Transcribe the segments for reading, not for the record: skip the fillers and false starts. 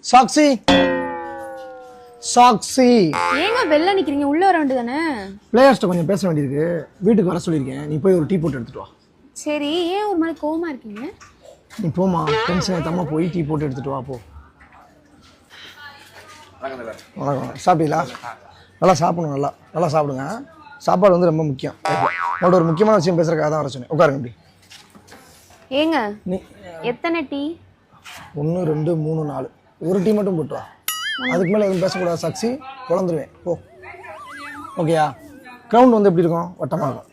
சாக்ஸி சாக்ஸி ஏங்க வெளில நிக்கிறீங்க, உள்ள வர வேண்டியதானே? பிளேயர்ஸ்ட்ட கொஞ்சம் பேச வேண்டியிருக்கு, வீட்டுக்கு வர சொல்லியிருக்கேன். நீ போய் ஒரு டீ போட்டு எடுத்துட்டு வா. சரி, ஏன் ஒரு மாதிரி கோவமா இருக்கீங்க? நீ போமா, டென்ஷன் ஏத்தாம போய் டீ போட்டு எடுத்துட்டு வா போ. வணக்கம். சாப்பிட்டீங்களா? நல்லா சாப்பிடணும், நல்லா நல்லா சாப்பிடுங்க. சாப்பாடு வந்து ரொம்ப முக்கியம். உங்களோட ஒரு முக்கியமான விஷயம் பேசுறதுக்காக தான் வர சொன்னேன். உட்காருங்க. இப்படி ஏங்க நீ எத்தனை டீ? 1 2 3 4 ஒரு டீ மட்டும் போட்டு வா. அதுக்கு மேலே எதுவும் பேசக்கூடாது சாக்ஸி, குழந்துருவேன் போ. ஓகேயா? கிரவுண்ட் வந்து எப்படி இருக்கும்? வட்டமாக இருக்கும்.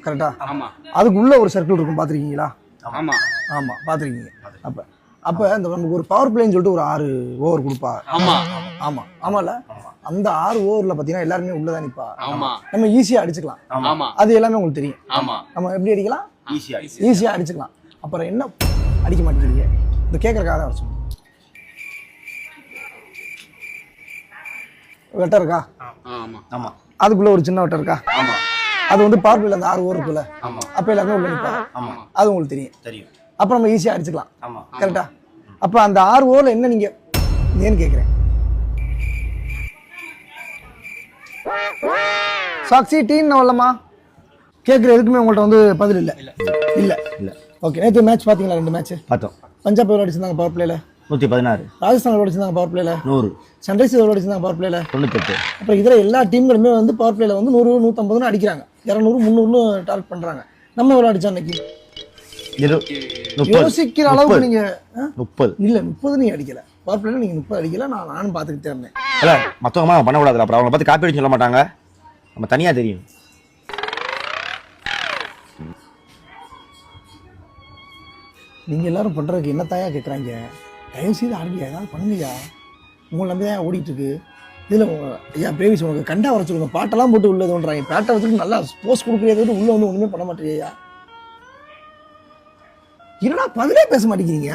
கரெக்டா? ஆமாம். அதுக்கு உள்ள ஒரு சர்க்கிள் இருக்கும், பார்த்துருக்கீங்களா? ஆமாம் ஆமாம், பார்த்துருக்கீங்க. அப்போ இந்த நமக்கு ஒரு பவர் பிளேன்னு சொல்லிட்டு ஒரு 6 ஓவர் கொடுப்பா. ஆமாம் ஆமாம் ஆமாம்ல. அந்த 6 ஓவரில் பார்த்தீங்கன்னா எல்லாருமே உள்ளதான் நிற்பா. ஆமாம். நம்ம ஈஸியாக அடிச்சுக்கலாம். ஆமாம். அது எல்லாமே உங்களுக்கு தெரியும். ஆமாம். நம்ம எப்படி அடிக்கலாம்? ஈஸியாக அடிச்சுக்கலாம். அப்புறம் என்ன அடிக்க மாட்டேங்கிறீங்க? இந்த கேட்கறக்காக தான் வர சொன்னேன். வெட்டம் இருக்கா? ஆமாம். ஆமாம். அதுக்குள்ள ஒரு சின்ன வெட்டம் இருக்கா? ஆமாம். அது வந்து பவர் பிளேல அந்த 6 ஓவர் இருக்குல்ல, ஆமாம். அப்போ எல்லாருமே உள்ள நிற்பாங்க. ஆமாம். அது உங்களுக்கு தெரியும். அப்போ நம்ம ஈஸியாக அடிச்சுக்கலாம். ஆமாம். கரெக்டா? அப்போ அந்த 6 ஓவரில் என்ன நீங்கள் ஏன்னு கேட்குறேன். சாக்ஸி டீன்னு வரலமா கேட்குற எதுக்குமே உங்கள்கிட்ட வந்து பதில் இல்லை. இல்லை இல்லை. ஓகே, நேற்று மேட்ச் பார்த்தீங்களா? 2 மேட்ச் பார்த்தோம். பஞ்சாப் எவ்வளோ அடிச்சிருந்தாங்க பவர் பிளேல? 116. ராஜஸ்தான் எவ்வளோ அடிச்சிருந்தாங்க பவர் பிளேல? 100. சன்ரைஸ் எவ்வளோ அடிச்சிருந்தாங்க பவர் பிளேல? 98. அப்புறம் இதர எல்லா டீம்களுமே வந்து பவர் பிளேல வந்து 100 150 அடிக்கிறாங்க, 200 300 டார்கெட் பண்றாங்க. நம்ம எவ்வளோ அடிச்சோம் அன்னைக்கு? 30. யோசிக்கிற அளவுக்கு நீங்க 30 இல்ல 30 நீங்க அடிக்கல. பவர் பிளேல நீங்க 30 அடிக்கல. நானும் பார்த்துக்கிட்டே இருந்தேன். இல்ல மற்றவங்க பண்ணக்கூடாது. அப்புறம் அவங்களை பார்த்து காப்பி அடிச்சு சொல்ல மாட்டாங்க, நம்ம தனியா தெரியும். நீங்க எல்லாரும் பண்றதுக்கு என்ன தாயா கேட்குறாங்க? தயவு செய்து ஆடுங்க, ஏதாவது பண்ணுங்கய்யா. உங்களை நம்பி தான் ஓடிட்டு இருக்கு. இதில் ஐயா பிரேவிஸ் உனக்கு கண்டா வர சொல்லுங்க. பாட்டெல்லாம் போட்டு உள்ள தோன்றாங்க. பேட்டை வச்சுட்டு நல்லா ஸ்போர்ட்ஸ் கொடுக்குறத விட்டு உள்ள வந்து ஒன்றுமே பண்ண மாட்டேங்கய்யா. என்னடா பதிலே பேச மாட்டேங்கிறீங்க?